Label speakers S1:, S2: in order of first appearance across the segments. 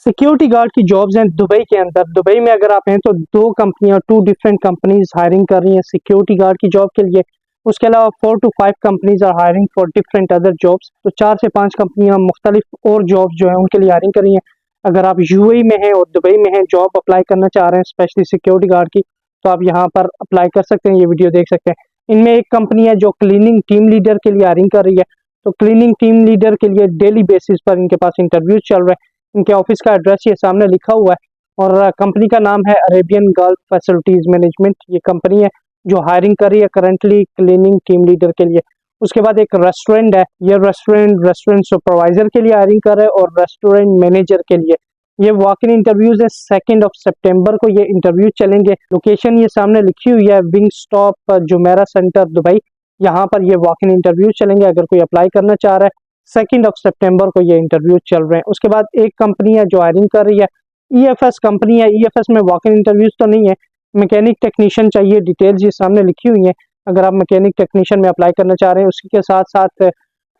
S1: Security guard की jobs हैं Dubai के अंदर। दुबई में अगर आप हैं तो दो कंपनियां, टू डिफरेंट कंपनीज हायरिंग कर रही हैं सिक्योरिटी गार्ड की जॉब के लिए। उसके अलावा 4 to 5 companies are hiring for different other jobs. तो 4 से 5 कंपनियां मुख्तलिफ और जॉब्स जो है उनके लिए हायरिंग कर रही हैं। अगर आप यूएई में हैं और दुबई में हैं, जॉब अप्लाई करना चाह रहे हैं स्पेशली सिक्योरिटी गार्ड की, तो आप यहाँ पर अप्लाई कर सकते हैं, ये वीडियो देख सकते हैं। इनमें एक कंपनी है जो क्लीनिंग टीम लीडर के लिए हायरिंग कर रही है। तो क्लीनिंग टीम लीडर के लिए डेली बेसिस पर इनके पास इंटरव्यू चल रहे हैं। इनके ऑफिस का एड्रेस ये सामने लिखा हुआ है और कंपनी का नाम है अरेबियन गल्फ फैसिलिटीज मैनेजमेंट। ये कंपनी है जो हायरिंग कर रही है करंटली क्लीनिंग टीम लीडर के लिए। उसके बाद एक रेस्टोरेंट है, ये रेस्टोरेंट सुपरवाइजर के लिए हायरिंग कर रहे हैं और रेस्टोरेंट मैनेजर के लिए। ये वॉक इन इंटरव्यूज है, 2 सितंबर को ये इंटरव्यू चलेंगे। लोकेशन ये सामने लिखी हुई है, wing stop Jumeirah centre Dubai. यहाँ पर ये वॉक इन इंटरव्यू चलेंगे अगर कोई अप्लाई करना चाह रहा है। 2 सितंबर को ये इंटरव्यू चल रहे हैं। उसके बाद एक कंपनी है जो हायरिंग कर रही है, ईएफएस कंपनी है। ईएफएस में वॉक इन इंटरव्यूज तो नहीं है, मैकेनिक टेक्नीशियन चाहिए। डिटेल्स ये सामने लिखी हुई है अगर आप मैकेनिक टेक्नीशियन में अप्लाई करना चाह रहे हैं। उसी के साथ साथ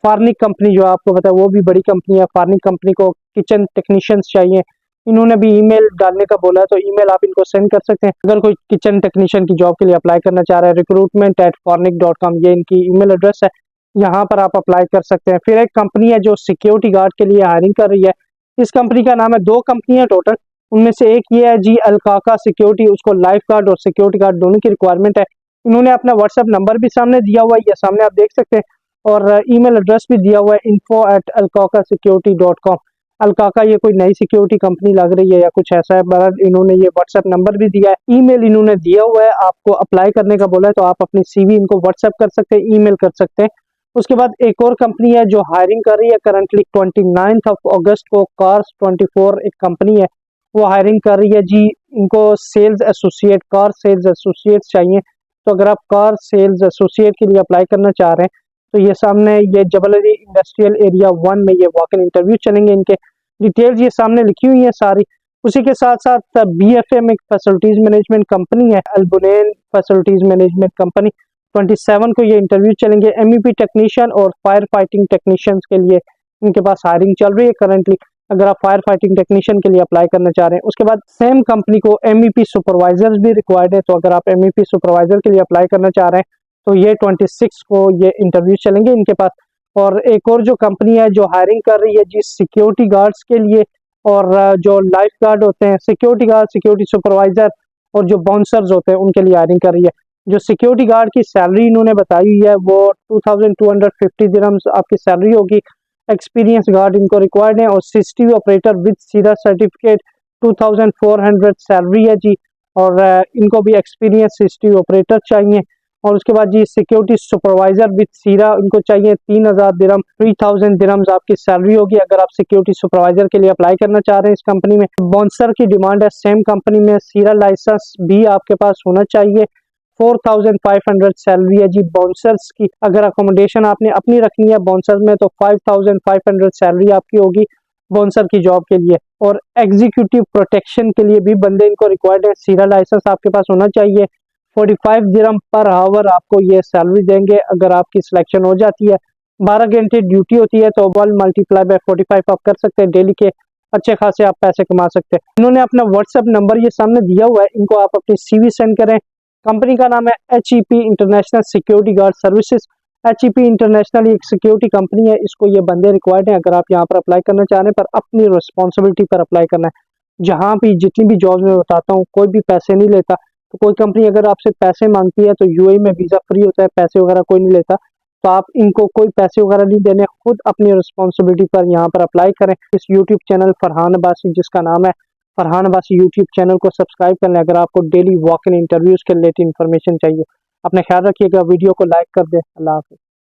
S1: फार्निक कंपनी जो आपको पता है वो भी बड़ी कंपनी है। फार्निक कंपनी को किचन टेक्नीशियंस चाहिए। इन्होंने भी ईमेल डालने का बोला है, तो ईमेल आप इनको सेंड कर सकते हैं अगर कोई किचन टेक्नीशियन की जॉब के लिए अप्लाई करना चाह रहा है। recruitment@farnic.com ये इनकी ईमेल एड्रेस है, यहाँ पर आप अप्लाई कर सकते हैं। फिर एक कंपनी है जो सिक्योरिटी गार्ड के लिए हायरिंग कर रही है। इस कंपनी का नाम है, दो कंपनी है टोटल, उनमें से एक ये है जी अलकाका सिक्योरिटी। उसको लाइफ गार्ड और सिक्योरिटी गार्ड दोनों की रिक्वायरमेंट है। इन्होंने अपना व्हाट्सएप नंबर भी सामने दिया हुआ है, ये सामने आप देख सकते हैं, और ईमेल एड्रेस भी दिया हुआ है info@alkakasecurity.com। अलकाका ये कोई नई सिक्योरिटी कंपनी लग रही है या कुछ ऐसा है, बट इन्होंने ये व्हाट्सएप नंबर भी दिया है, ईमेल इन्होंने दिया हुआ है। आपको अप्लाई करने का बोला है तो आप अपनी सीवी इनको व्हाट्सएप कर सकते हैं, ईमेल कर सकते हैं। उसके बाद एक और कंपनी है जो हायरिंग कर रही है करंटली 29 अगस्त को, कार्स 24 एक कंपनी है वो हायरिंग कर रही है जी। इनको sales associate, car sales associate चाहिए। तो अगर आप कार सेल्स एसोसिएट के लिए अप्लाई करना चाह रहे हैं तो ये सामने ये जबल अली इंडस्ट्रियल एरिया 1 में ये वॉक इन इंटरव्यू चलेंगे। इनके डिटेल्स ये सामने लिखी हुई है सारी। उसी के साथ साथ BFM एक फैसिलिटीज मैनेजमेंट कंपनी है, अल्बुनेन फैसिलिटीज मैनेजमेंट कंपनी, 27 को ये इंटरव्यू चलेंगे। MEP टेक्नीशियन और फायर फाइटिंग टेक्नीशियंस के लिए इनके पास हायरिंग चल रही है करंटली, अगर आप फायर फाइटिंग टेक्नीशियन के लिए अप्लाई करना चाह रहे हैं। उसके बाद सेम कंपनी को MEP सुपरवाइजर्स भी रिक्वायर्ड है, तो अगर आप MEP सुपरवाइजर के लिए अप्लाई करना चाह रहे हैं तो ये 26 को ये इंटरव्यू चलेंगे इनके पास। और एक और जो कंपनी है जो हायरिंग कर रही है जी सिक्योरिटी गार्ड्स के लिए, और जो लाइफ गार्ड होते हैं, सिक्योरिटी गार्ड, सिक्योरिटी सुपरवाइजर और जो बाउंसर्स होते हैं उनके लिए हायरिंग कर रही है। जो सिक्योरिटी गार्ड की सैलरी इन्होंने बताई हुई है वो 2250 दिरहम्स आपकी सैलरी होगी। एक्सपीरियंस गार्ड इनको रिक्वायर्ड है, और CCTV operator with Sira certificate 2400 salary है जी। और इनको भी एक्सपीरियंस CCTV ऑपरेटर चाहिए। और उसके बाद जी सिक्योरिटी सुपरवाइजर विद सीरा, इनको चाहिए 3000 दिरहम, 3000 दिरहम्स आपकी सैलरी होगी अगर आप सिक्योरिटी सुपरवाइजर के लिए अप्लाई करना चाह रहे हैं इस कंपनी में। बाउंसर की डिमांड है सेम कंपनी में, सीरा लाइसेंस भी आपके पास होना चाहिए। 4500 सैलरी है जी बाउंसर्स की। अगर अकोमोडेशन आपने अपनी रखनी है बाउंसर्स में तो 5500 सैलरी आपकी होगी बाउंसर की जॉब के लिए। और एग्जीक्यूटिव प्रोटेक्शन के लिए भी बंदे इनको रिक्वायर्ड है, सीरा लाइसेंस आपके पास होना चाहिए। 45 दिरहम पर आवर आपको ये सैलरी देंगे अगर आपकी सिलेक्शन हो जाती है। 12 घंटे ड्यूटी होती है, तो 1 मल्टीप्लाई बाय 45 आप कर सकते हैं, डेली के अच्छे खासे आप पैसे कमा सकते हैं। इन्होंने अपना व्हाट्सएप नंबर ये सामने दिया हुआ है, इनको आप अपनी CV सेंड करें। कंपनी का नाम है HEP international security guard services. HEP international एक सिक्योरिटी कंपनी है, इसको ये बंदे रिक्वायर्ड हैं अगर आप यहाँ पर अप्लाई करना चाह रहे हैं, पर अपनी रिस्पॉन्सिबिलिटी पर अप्लाई करना है। जहाँ भी जितनी भी जॉब मैं बताता हूँ कोई भी पैसे नहीं लेता। तो कोई कंपनी अगर आपसे पैसे मांगती है तो UAE में वीज़ा फ्री होता है, पैसे वगैरह कोई नहीं लेता, तो आप इनको कोई पैसे वगैरह नहीं देने, खुद अपनी रिस्पॉन्सिबिलिटी पर यहाँ पर अप्लाई करें। इस यूट्यूब चैनल फरहान अब्बासी, जिसका नाम है फरहान अब्बासी यूट्यूब चैनल को सब्सक्राइब कर लें अगर आपको डेली वॉक इन इंटरव्यूज़ के रिलेटेड इन्फॉर्मेशन चाहिए। अपना ख्याल रखिएगा, वीडियो को लाइक कर दें। अल्लाह हाफ़िज़।